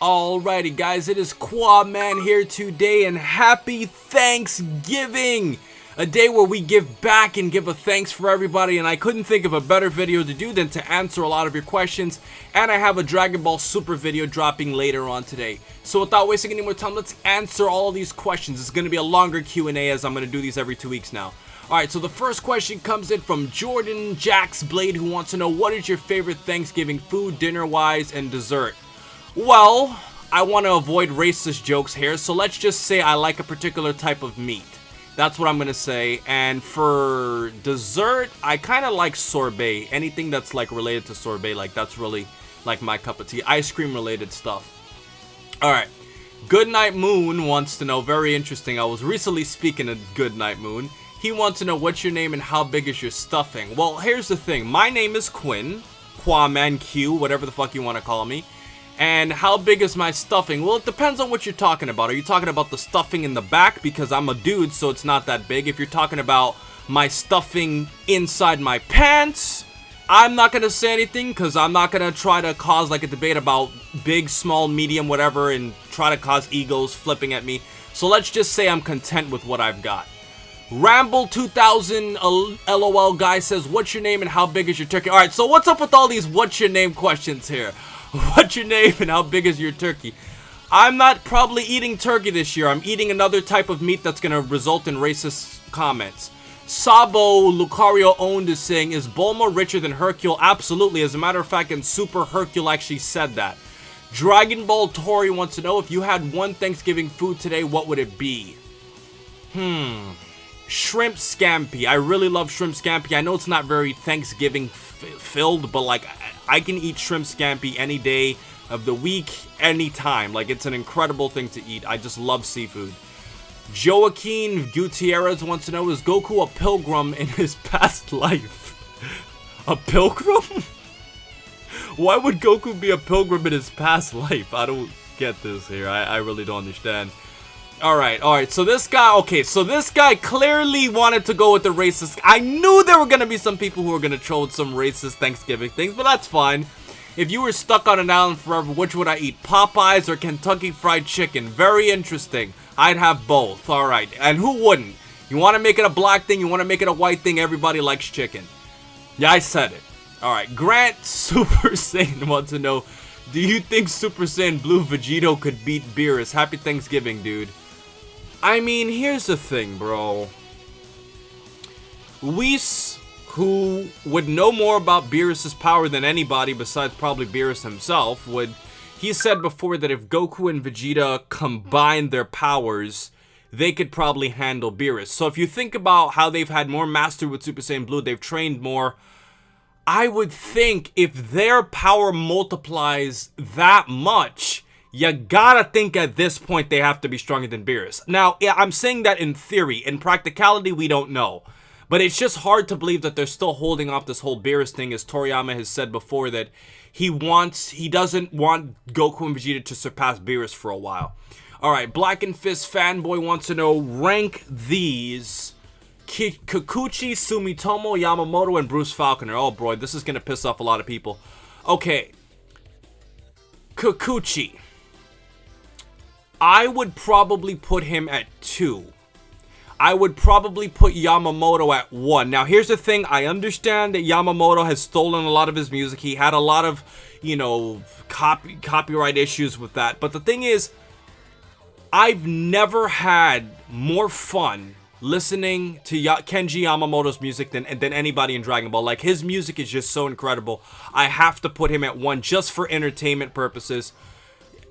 Alrighty guys, it is Qaaman here today, and happy Thanksgiving! A day where we give back and give a thanks for everybody, and I couldn't think of a better video to do than to answer a lot of your questions, and I have a Dragon Ball Super video dropping later on today. So without wasting any more time, let's answer all of these questions. It's going to be a longer Q&A as I'm going to do these every 2 weeks now. Alright, so the first question comes in from Jordan Jax Blade, who wants to know, what is your favorite Thanksgiving food, dinner-wise, and dessert? Well, I want to avoid racist jokes here, so let's just say I like a particular type of meat. That's what I'm going to say. And for dessert, I kind of like sorbet. Anything that's like related to sorbet, like that's really like my cup of tea. Ice cream related stuff. Alright. Goodnight Moon wants to know, very interesting. I was recently speaking of Goodnight Moon. He wants to know, what's your name and how big is your stuffing? Well, here's the thing. My name is Quinn. Qaaman Q, whatever the fuck you want to call me. And how big is my stuffing? Well, it depends on what you're talking about. Are you talking about the stuffing in the back? Because I'm a dude, so it's not that big. If you're talking about my stuffing inside my pants, I'm not going to say anything because I'm not going to try to cause like a debate about big, small, medium, whatever, and try to cause egos flipping at me. So let's just say I'm content with what I've got. Ramble 2000 LOL guy says, what's your name and how big is your turkey? Alright, so what's up with all these what's your name questions here? What's your name and how big is your turkey? I'm not probably eating turkey this year. I'm eating another type of meat that's going to result in racist comments. Sabo Lucario owned is saying, is Bulma richer than Hercule? Absolutely. As a matter of fact, in Super, Hercule actually said that. Dragon Ball Tori wants to know, if you had one Thanksgiving food today, what would it be? Shrimp scampi. I really love shrimp scampi. I know it's not very Thanksgiving filled, but like I can eat shrimp scampi any day of the week, anytime. Like, it's an incredible thing to eat. I just love seafood. Joaquin Gutierrez wants to know, is Goku a pilgrim in his past life? A pilgrim? Why would Goku be a pilgrim in his past life? I don't get this here. I really don't understand. Alright, so this guy clearly wanted to go with the racist. I knew there were gonna be some people who were gonna troll with some racist Thanksgiving things, but that's fine. If you were stuck on an island forever, which would I eat? Popeyes or Kentucky Fried Chicken? Very interesting. I'd have both. Alright, and who wouldn't? You want to make it a black thing, you want to make it a white thing, everybody likes chicken. Yeah, I said it. Alright, Grant Super Saiyan wants to know, do you think Super Saiyan Blue Vegito could beat Beerus? Happy Thanksgiving, dude. I mean, here's the thing, bro. Whis, who would know more about Beerus' power than anybody besides probably Beerus himself, he said before that if Goku and Vegeta combined their powers, they could probably handle Beerus. So if you think about how they've had more mastery with Super Saiyan Blue, they've trained more, I would think if their power multiplies that much, you gotta think at this point they have to be stronger than Beerus. Now, yeah, I'm saying that in theory. In practicality, we don't know. But it's just hard to believe that they're still holding off this whole Beerus thing, as Toriyama has said before that he doesn't want Goku and Vegeta to surpass Beerus for a while. Alright, Black and Fist Fanboy wants to know, rank these: Kikuchi, Sumitomo, Yamamoto, and Bruce Falconer. Oh boy, this is gonna piss off a lot of people. Okay. Kikuchi. I would probably put him at 2. I would probably put Yamamoto at 1. Now, here's the thing. I understand that Yamamoto has stolen a lot of his music. He had a lot of, you know, copyright issues with that. But the thing is, I've never had more fun listening to Kenji Yamamoto's music than anybody in Dragon Ball. Like, his music is just so incredible. I have to put him at 1 just for entertainment purposes.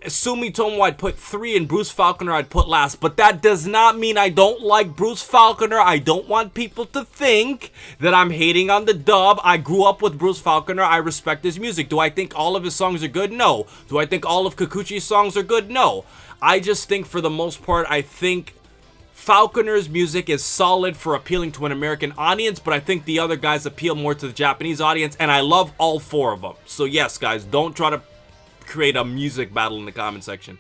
Sumitomo I'd put 3, and Bruce Falconer I'd put last. But that does not mean I don't like Bruce Falconer. I don't want people to think that I'm hating on the dub. I grew up with Bruce Falconer. I respect his music. Do I think all of his songs are good? No. Do I think all of Kikuchi's songs are good? No. I just think for the most part, I think Falconer's music is solid for appealing to an American audience, but I think the other guys appeal more to the Japanese audience, and I love all 4 of them. So yes, guys, don't try to create a music battle in the comment section.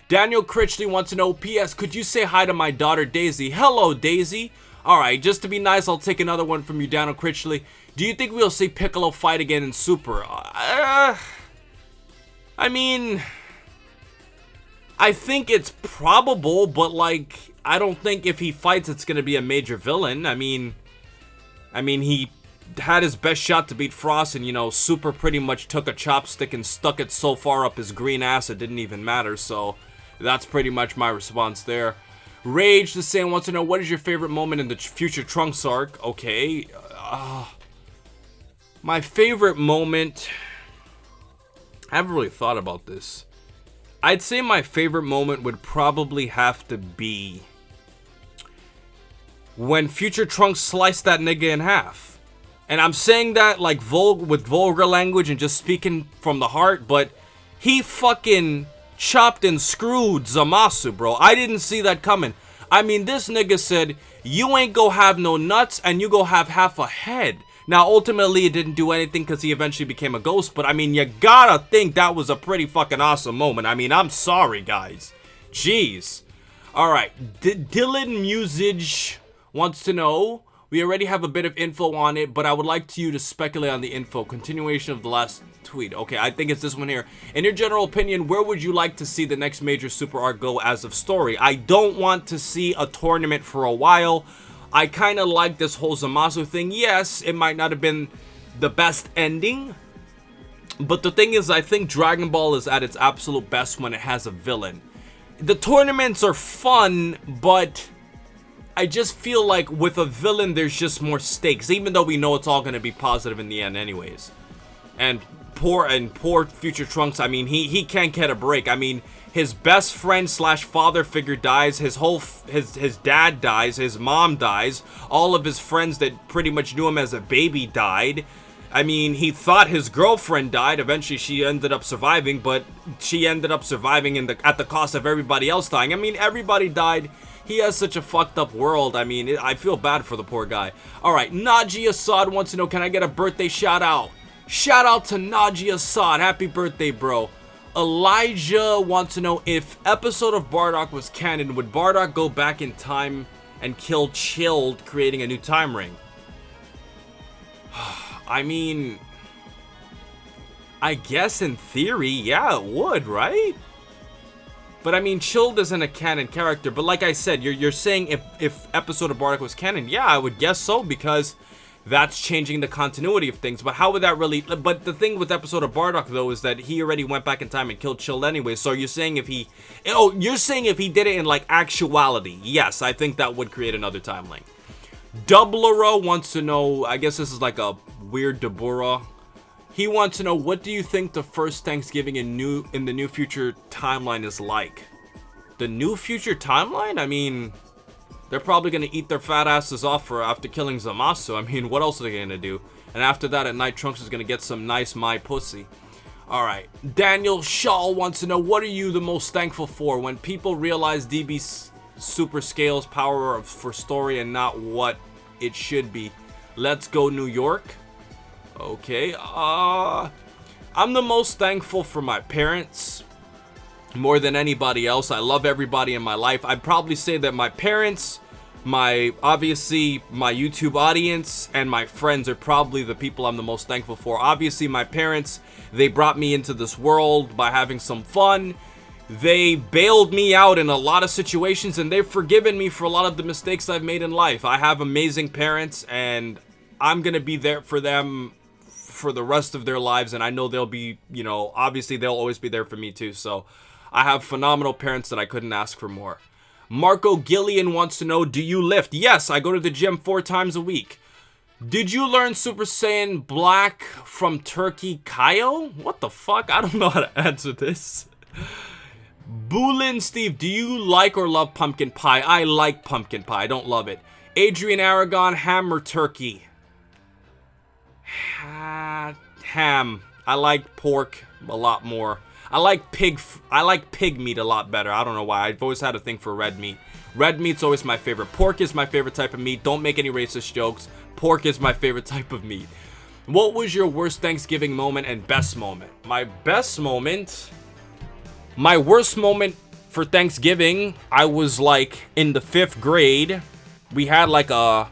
Daniel Critchley wants to know, P.S. could you say hi to my daughter Daisy? Hello, Daisy. Alright, just to be nice, I'll take another one from you, Daniel Critchley. Do you think we'll see Piccolo fight again in Super? I mean, I think it's probable, but like, I don't think if he fights, it's gonna be a major villain. I mean, he had his best shot to beat Frost, and, you know, Super pretty much took a chopstick and stuck it so far up his green ass it didn't even matter, so that's pretty much my response there. Rage the Saiyan wants to know, what is your favorite moment in the future Trunks arc? Okay, my favorite moment, I haven't really thought about this. I'd say my favorite moment would probably have to be when future Trunks sliced that nigga in half. And I'm saying that like with vulgar language and just speaking from the heart, but he fucking chopped and screwed Zamasu, bro. I didn't see that coming. I mean, this nigga said, you ain't go have no nuts and you go have half a head. Now, ultimately, it didn't do anything because he eventually became a ghost, but I mean, you gotta think that was a pretty fucking awesome moment. I mean, I'm sorry, guys. Jeez. Alright, Dylan Musage wants to know, we already have a bit of info on it, but I would like you to speculate on the info. Continuation of the last tweet. Okay, I think it's this one here. In your general opinion, where would you like to see the next major super arc go as of story? I don't want to see a tournament for a while. I kind of like this whole Zamasu thing. Yes, it might not have been the best ending, but the thing is, I think Dragon Ball is at its absolute best when it has a villain. The tournaments are fun, but I just feel like with a villain, there's just more stakes, even though we know it's all going to be positive in the end anyways. And poor future Trunks, I mean, he can't get a break. I mean, his best friend slash father figure dies, his dad dies, his mom dies, all of his friends that pretty much knew him as a baby died. I mean, he thought his girlfriend died. Eventually, she ended up surviving, but she ended up surviving at the cost of everybody else dying. I mean, everybody died. He has such a fucked up world. I mean, I feel bad for the poor guy. Alright, Naji Assad wants to know, can I get a birthday shout out? Shout out to Naji Assad. Happy birthday, bro. Elijah wants to know, if episode of Bardock was canon, would Bardock go back in time and kill Chilled, creating a new time ring? I mean, I guess in theory, yeah, it would, right? But I mean, Chilled isn't a canon character. But like I said, you're saying if episode of Bardock was canon, yeah, I would guess so, because that's changing the continuity of things. But how would that really... But the thing with episode of Bardock, though, is that he already went back in time and killed Chilled anyway. So you're saying if he... Oh, you're saying if he did it in, like, actuality. Yes, I think that would create another time link. Doublero wants to know... I guess this is like a weird Deborah. He wants to know, what do you think the first Thanksgiving in the New Future timeline is like? The New Future timeline? I mean... They're probably going to eat their fat asses off after killing Zamasu. I mean, what else are they going to do? And after that, at night, Trunks is going to get some nice my pussy. Alright. Daniel Shaw wants to know, what are you the most thankful for? When people realize DB Super scales power for story and not what it should be. Let's go New York. Okay. I'm the most thankful for my parents. More than anybody else. I love everybody in my life. I'd probably say that my parents, obviously my YouTube audience, and my friends are probably the people I'm the most thankful for. Obviously my parents, they brought me into this world by having some fun. They bailed me out in a lot of situations, and they've forgiven me for a lot of the mistakes I've made in life. I have amazing parents, and I'm gonna be there for them for the rest of their lives, and I know they'll be, you know, obviously they'll always be there for me too. So I have phenomenal parents that I couldn't ask for more. Marco Gillian wants to know, do you lift? Yes, I go to the gym 4 times a week. Did you learn Super Saiyan Black from Turkey Kaio? What the fuck? I don't know how to answer this. Boolin Steve, do you like or love pumpkin pie? I like pumpkin pie. I don't love it. Adrian Aragon, ham or turkey? Ham. I like pork a lot more. I like pig meat a lot better. I don't know why. I've always had a thing for red meat. Red meat's always my favorite. Pork is my favorite type of meat. Don't make any racist jokes. Pork is my favorite type of meat. What was your worst Thanksgiving moment and best moment? My best moment... My worst moment for Thanksgiving, I was like in the 5th grade. We had like a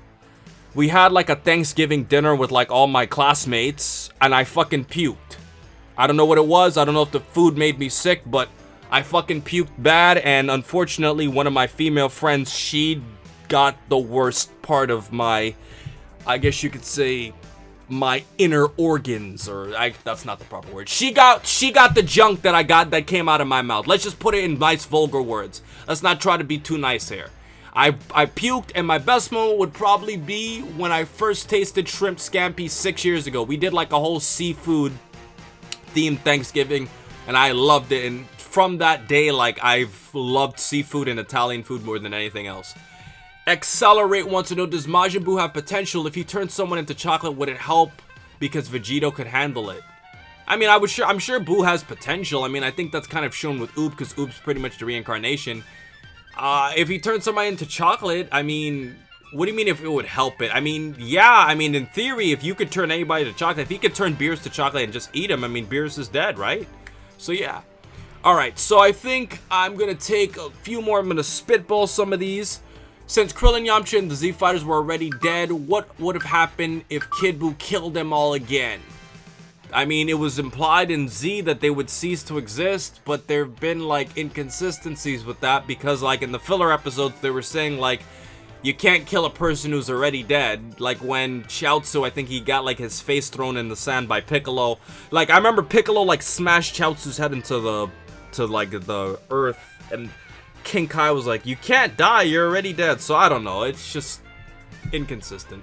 Thanksgiving dinner with like all my classmates, and I fucking puked. I don't know what it was. I don't know if the food made me sick, but I fucking puked bad, and unfortunately, one of my female friends, she got the worst part of my, I guess you could say, my inner organs, or that's not the proper word. She got the junk that I got that came out of my mouth. Let's just put it in nice vulgar words. Let's not try to be too nice here. I puked, and my best moment would probably be when I first tasted shrimp scampi 6 years ago. We did like a whole seafood themed Thanksgiving, and I loved it. And from that day, like, I've loved seafood and Italian food more than anything else. Accelerate wants to know, does Majin Buu have potential? If he turned someone into chocolate, would it help? Because Vegito could handle it. I mean, I'm sure Buu has potential. I mean, I think that's kind of shown with Oop, because Oop's pretty much the reincarnation. If he turned somebody into chocolate, I mean, what do you mean if it would help it? I mean, yeah, I mean, in theory, if you could turn anybody to chocolate, if he could turn Beerus to chocolate and just eat him, I mean, Beerus is dead, right? So, yeah. Alright, so I think I'm gonna take a few more. I'm gonna spitball some of these. Since Krillin, Yamcha, and the Z Fighters were already dead, what would have happened if Kid Buu killed them all again? I mean, it was implied in Z that they would cease to exist, but there have been, like, inconsistencies with that, because, like, in the filler episodes, they were saying, like, you can't kill a person who's already dead. Like, when Chiaotzu, I think he got, like, his face thrown in the sand by Piccolo. Like, I remember Piccolo, like, smashed Chiaotzu's head into the earth, and King Kai was like, you can't die, you're already dead. So, I don't know, it's just inconsistent.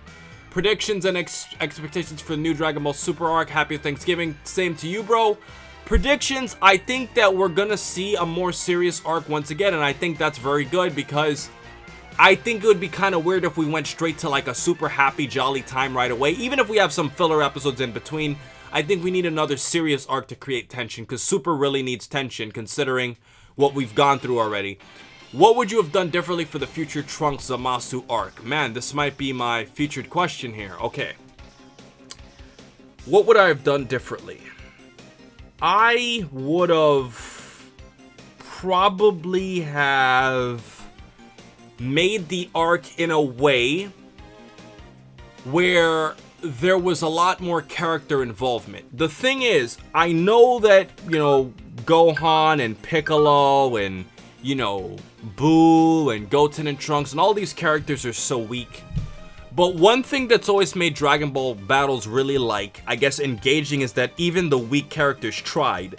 Predictions and expectations for the new Dragon Ball Super arc. Happy Thanksgiving. Same to you, bro. Predictions, I think that we're gonna see a more serious arc once again, and I think that's very good, because I think it would be kind of weird if we went straight to like a super happy, jolly time right away. Even if we have some filler episodes in between, I think we need another serious arc to create tension, because Super really needs tension, considering what we've gone through already. What would you have done differently for the future Trunks Zamasu arc? Man, this might be my featured question here. Okay. What would I have done differently? I would have probably have made the arc in a way where there was a lot more character involvement. The thing is, I know that, you know, Gohan and Piccolo and, you know, Boo and Goten and Trunks and all these characters are so weak. But one thing that's always made Dragon Ball battles really, like, I guess, engaging is that even the weak characters tried.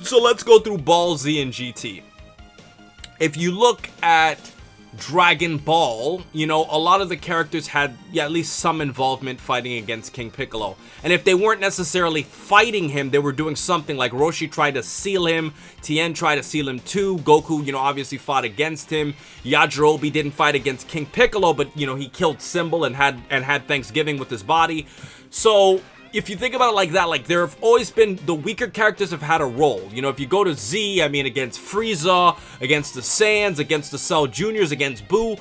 So let's go through Ball Z and GT. If you look at Dragon Ball, you know, a lot of the characters had, yeah, at least some involvement fighting against King Piccolo. And if they weren't necessarily fighting him, they were doing something. Like Roshi tried to seal him, Tien tried to seal him too, Goku, you know, obviously fought against him, Yajirobe didn't fight against King Piccolo, but, you know, he killed Symbol and had Thanksgiving with his body. So if you think about it like that, like, there have always been, the weaker characters have had a role. You know, if you go to Z, I mean, against Frieza, against the Saiyans, against the Cell Juniors, against Boo,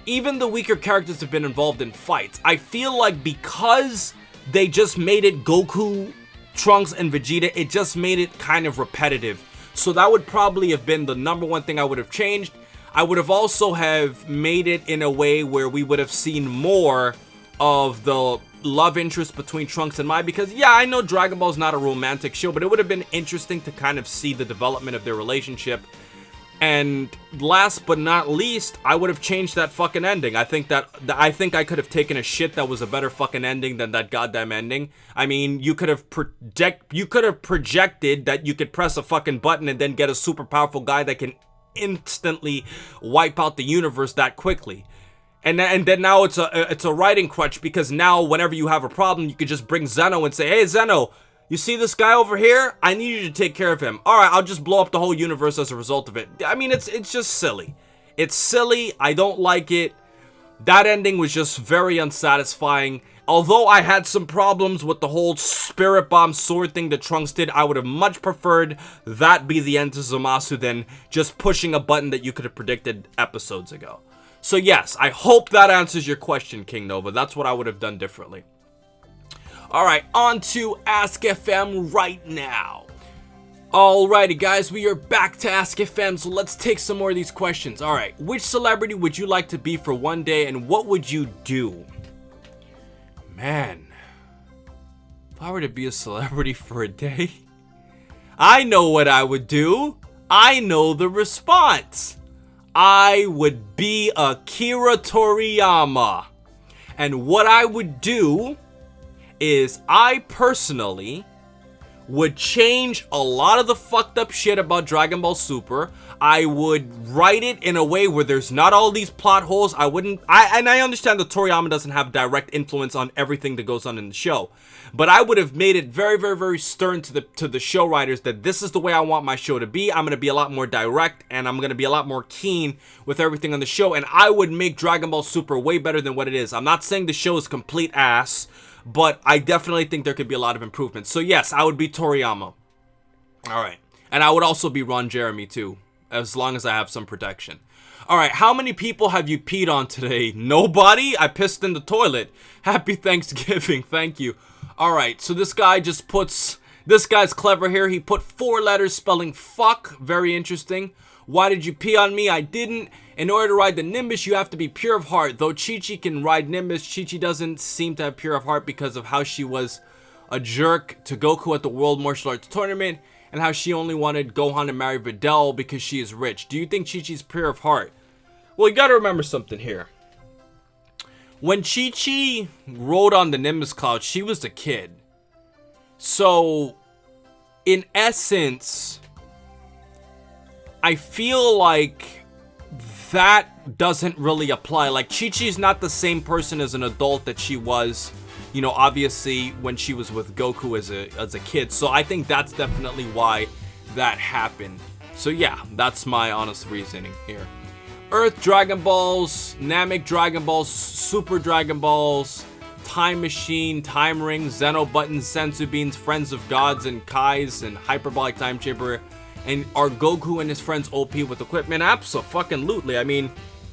even the weaker characters have been involved in fights. I feel like because they just made it Goku, Trunks, and Vegeta, it just made it kind of repetitive. So that would probably have been the number one thing I would have changed. I would have also have made it in a way where we would have seen more of the love interest between Trunks and Mai, because yeah, I know Dragon Ball is not a romantic show, but it would have been interesting to kind of see the development of their relationship. And last but not least, I would have changed that fucking ending. I think I could have taken a shit that was a better fucking ending than that goddamn ending. I mean, you could have projected that you could press a fucking button and then get a super powerful guy that can instantly wipe out the universe that quickly. And then now it's a writing crutch, because now whenever you have a problem, you could just bring Zeno and say, hey, Zeno, you see this guy over here? I need you to take care of him. All right, I'll just blow up the whole universe as a result of it. I mean, it's just silly. It's silly. I don't like it. That ending was just very unsatisfying. Although I had some problems with the whole Spirit Bomb sword thing that Trunks did, I would have much preferred that be the end to Zamasu than just pushing a button that you could have predicted episodes ago. So yes, I hope that answers your question, King Nova. That's what I would have done differently. Alright, on to Ask FM right now. Alrighty guys, we are back to Ask FM, so let's take some more of these questions. Alright, which celebrity would you like to be for one day, and what would you do? Man, if I were to be a celebrity for a day, I know what I would do. I know the response. I would be Akira Toriyama. And what I would do is I personally would change a lot of the fucked up shit about Dragon Ball Super. I would write it in a way where there's not all these plot holes. I understand that Toriyama doesn't have direct influence on everything that goes on in the show, but I would have made it very, very, very stern to the show writers that this is the way I want my show to be. I'm going to be a lot more direct, and I'm going to be a lot more keen with everything on the show, and I would make Dragon Ball Super way better than what it is. I'm not saying the show is complete ass, but I definitely think there could be a lot of improvements. So yes, I would be Toriyama. Alright. And I would also be Ron Jeremy too, as long as I have some protection. Alright, how many people have you peed on today? Nobody? I pissed in the toilet. Happy Thanksgiving, thank you. Alright, so this guy just puts... This guy's clever here. He put 4 letters spelling fuck. Very interesting. Why did you pee on me? I didn't. In order to ride the Nimbus, you have to be pure of heart. Though Chi-Chi can ride Nimbus, Chi-Chi doesn't seem to have pure of heart because of how she was a jerk to Goku at the World Martial Arts Tournament, and how she only wanted Gohan to marry Videl because she is rich. Do you think Chi-Chi's pure of heart? Well, you gotta remember something here. When Chi-Chi rode on the Nimbus Cloud, she was a kid. So, in essence, I feel like that doesn't really apply. Like, Chi-Chi's not the same person as an adult that she was, you know, obviously when she was with Goku as a kid. So I think that's definitely why that happened. So yeah, that's my honest reasoning here. Earth Dragon Balls, Namek Dragon Balls, Super Dragon Balls, Time Machine, Time Ring, Zeno Buttons, Senzu Beans, Friends of Gods, and Kais, and Hyperbolic Time Chamber. And are Goku and his friends OP with equipment? Abso-fucking-lutely. I mean,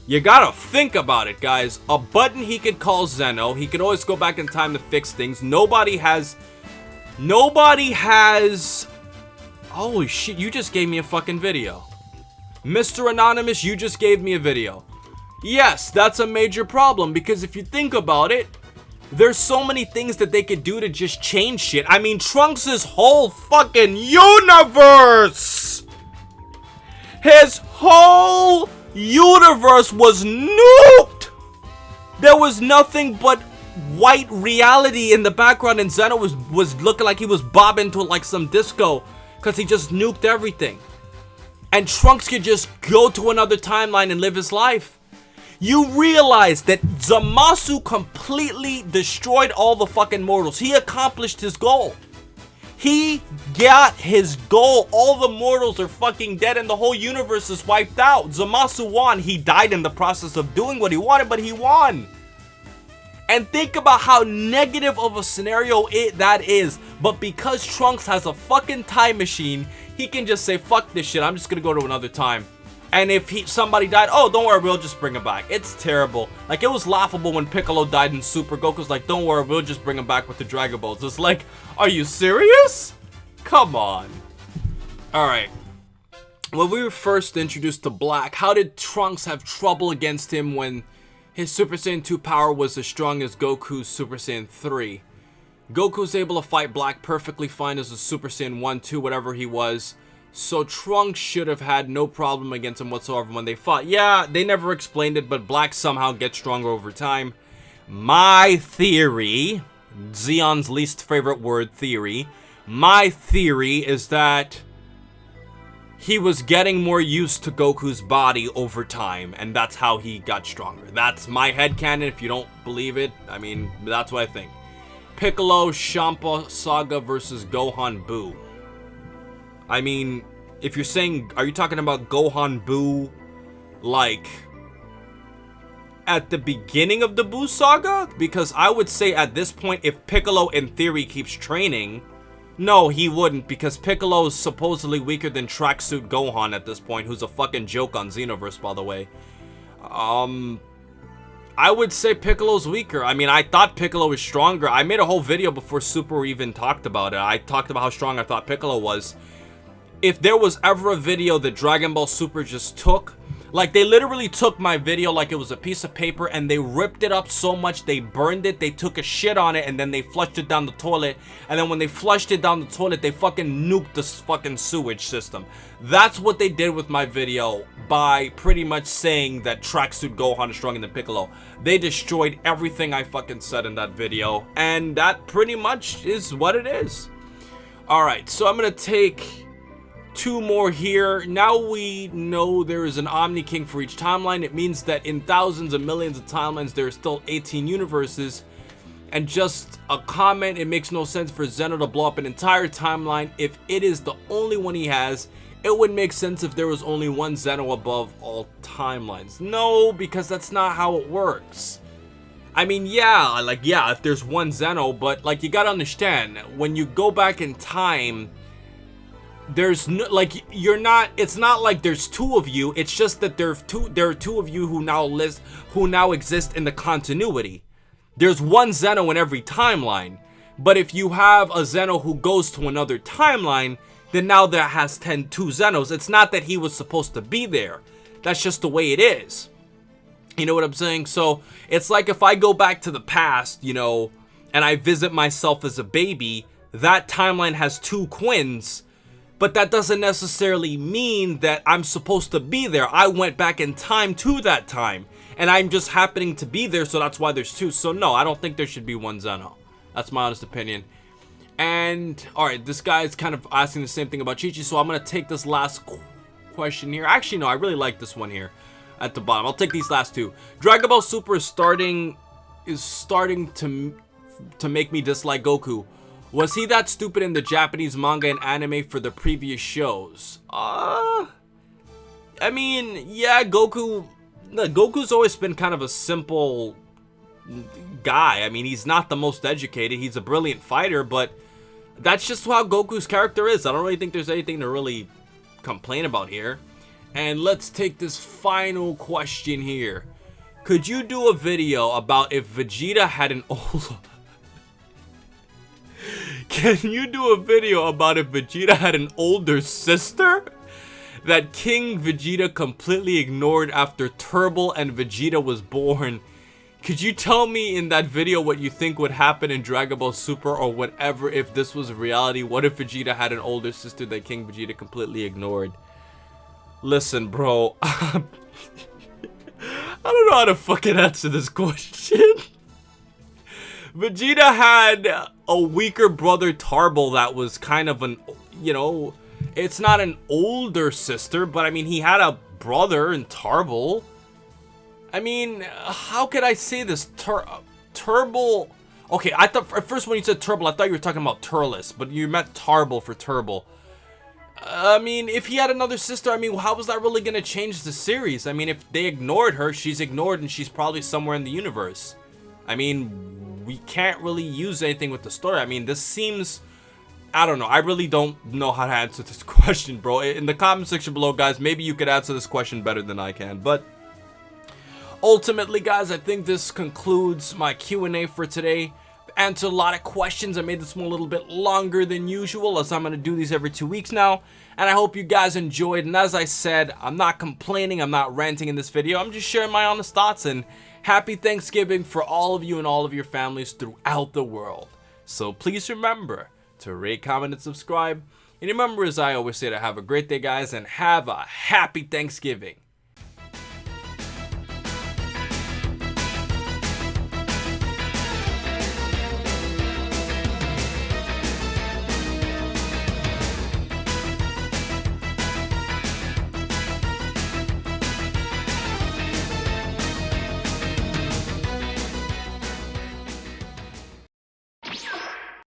you gotta think about it, guys. A button he could call Zeno. He could always go back in time to fix things. Nobody has... Holy shit, you just gave me a fucking video. Mr. Anonymous, you just gave me a video. Yes, that's a major problem, because if you think about it, there's so many things that they could do to just change shit. I mean, Trunks' whole fucking universe! His whole universe was nuked! There was nothing but white reality in the background, and Zeno was looking like he was bobbing to like some disco, because he just nuked everything. And Trunks could just go to another timeline and live his life. You realize that Zamasu completely destroyed all the fucking mortals. He accomplished his goal. He got his goal. All the mortals are fucking dead and the whole universe is wiped out. Zamasu won. He died in the process of doing what he wanted, but he won. And think about how negative of a scenario that is. But because Trunks has a fucking time machine, he can just say, fuck this shit, I'm just gonna go to another time. And if somebody died, oh, don't worry, we'll just bring him back. It's terrible. Like, it was laughable when Piccolo died in Super. Goku's like, don't worry, we'll just bring him back with the Dragon Balls. It's like, are you serious? Come on. Alright. When we were first introduced to Black, how did Trunks have trouble against him when his Super Saiyan 2 power was as strong as Goku's Super Saiyan 3? Goku's able to fight Black perfectly fine as a Super Saiyan 1, 2, whatever he was. So Trunks should have had no problem against him whatsoever when they fought. Yeah, they never explained it, but Black somehow gets stronger over time. My theory, Zeon's least favorite word, theory. My theory is that he was getting more used to Goku's body over time, and that's how he got stronger. That's my headcanon. If you don't believe it, I mean, that's what I think. Piccolo, Champa Saga versus Gohan Buu. I mean, if you're saying, are you talking about Gohan Buu, like, at the beginning of the Buu Saga? Because I would say at this point, if Piccolo in theory keeps training, no, he wouldn't, because Piccolo is supposedly weaker than Tracksuit Gohan at this point, who's a fucking joke on Xenoverse, by the way. I would say Piccolo's weaker. I mean, I thought Piccolo was stronger. I made a whole video before Super even talked about it. I talked about how strong I thought Piccolo was. If there was ever a video that Dragon Ball Super just took Like, they literally took my video like it was a piece of paper and they ripped it up so much, they burned it, they took a shit on it, and then they flushed it down the toilet. And then when they flushed it down the toilet, they fucking nuked the fucking sewage system. That's what they did with my video by pretty much saying that Tracksuit Gohan is stronger than Piccolo. They destroyed everything I fucking said in that video, and that pretty much is what it is. Alright, so I'm gonna take 2 more here. Now we know there is an Omni King for each timeline. It means that in thousands and millions of timelines, there are still 18 universes. And just a comment, it makes no sense for Zeno to blow up an entire timeline if it is the only one he has. It would make sense if there was only one Zeno above all timelines. No, because that's not how it works. I mean, yeah, if there's one Zeno, but like, you gotta understand, when you go back in time, there's no, like, it's not like there's 2 of you, it's just that there are 2 of you who now exist in the continuity. There's one Zeno in every timeline, but if you have a Zeno who goes to another timeline, then now that has 2 Zenos. It's not that he was supposed to be there. That's just the way it is. You know what I'm saying? So it's like if I go back to the past, you know, and I visit myself as a baby, that timeline has 2 Quins. But that doesn't necessarily mean that I'm supposed to be there. I went back in time to that time. And I'm just happening to be there, so that's why there's 2. So no, I don't think there should be one Zeno. That's my honest opinion. And, alright, this guy's kind of asking the same thing about Chi-Chi, so I'm going to take this last question here. Actually, no, I really like this one here at the bottom. I'll take these last 2. Dragon Ball Super is starting to make me dislike Goku. Was he that stupid in the Japanese manga and anime for the previous shows? I mean, yeah, Goku's always been kind of a simple guy. I mean, he's not the most educated. He's a brilliant fighter, but that's just how Goku's character is. I don't really think there's anything to really complain about here. And let's take this final question here. Could you do a video about if Vegeta had an old... Can you do a video about if Vegeta had an older sister that King Vegeta completely ignored after Turbo and Vegeta was born? Could you tell me in that video what you think would happen in Dragon Ball Super or whatever if this was reality? What if Vegeta had an older sister that King Vegeta completely ignored? Listen, bro. I don't know how to fucking answer this question. Vegeta had a weaker brother, Turbo, that was kind of an, you know, it's not an older sister, but I mean, he had a brother in Turbo. I mean, how could I say this? Turbo. Okay, I thought at first when you said Turbo, I thought you were talking about Turles, but you meant Turbo for Turbo. I mean, if he had another sister, I mean, how was that really going to change the series? I mean, if they ignored her, she's ignored and she's probably somewhere in the universe. I mean, we can't really use anything with the story. I mean, this seems... I don't know. I really don't know how to answer this question, bro. In the comment section below, guys, maybe you could answer this question better than I can. But ultimately, guys, I think this concludes my Q&A for today. I've answered a lot of questions. I made this one a little bit longer than usual, as I'm going to do these every 2 weeks now. And I hope you guys enjoyed. And as I said, I'm not complaining. I'm not ranting in this video. I'm just sharing my honest thoughts. And happy Thanksgiving for all of you and all of your families throughout the world. So please remember to rate, comment, and subscribe. And remember, as I always say, to have a great day, guys, and have a happy Thanksgiving.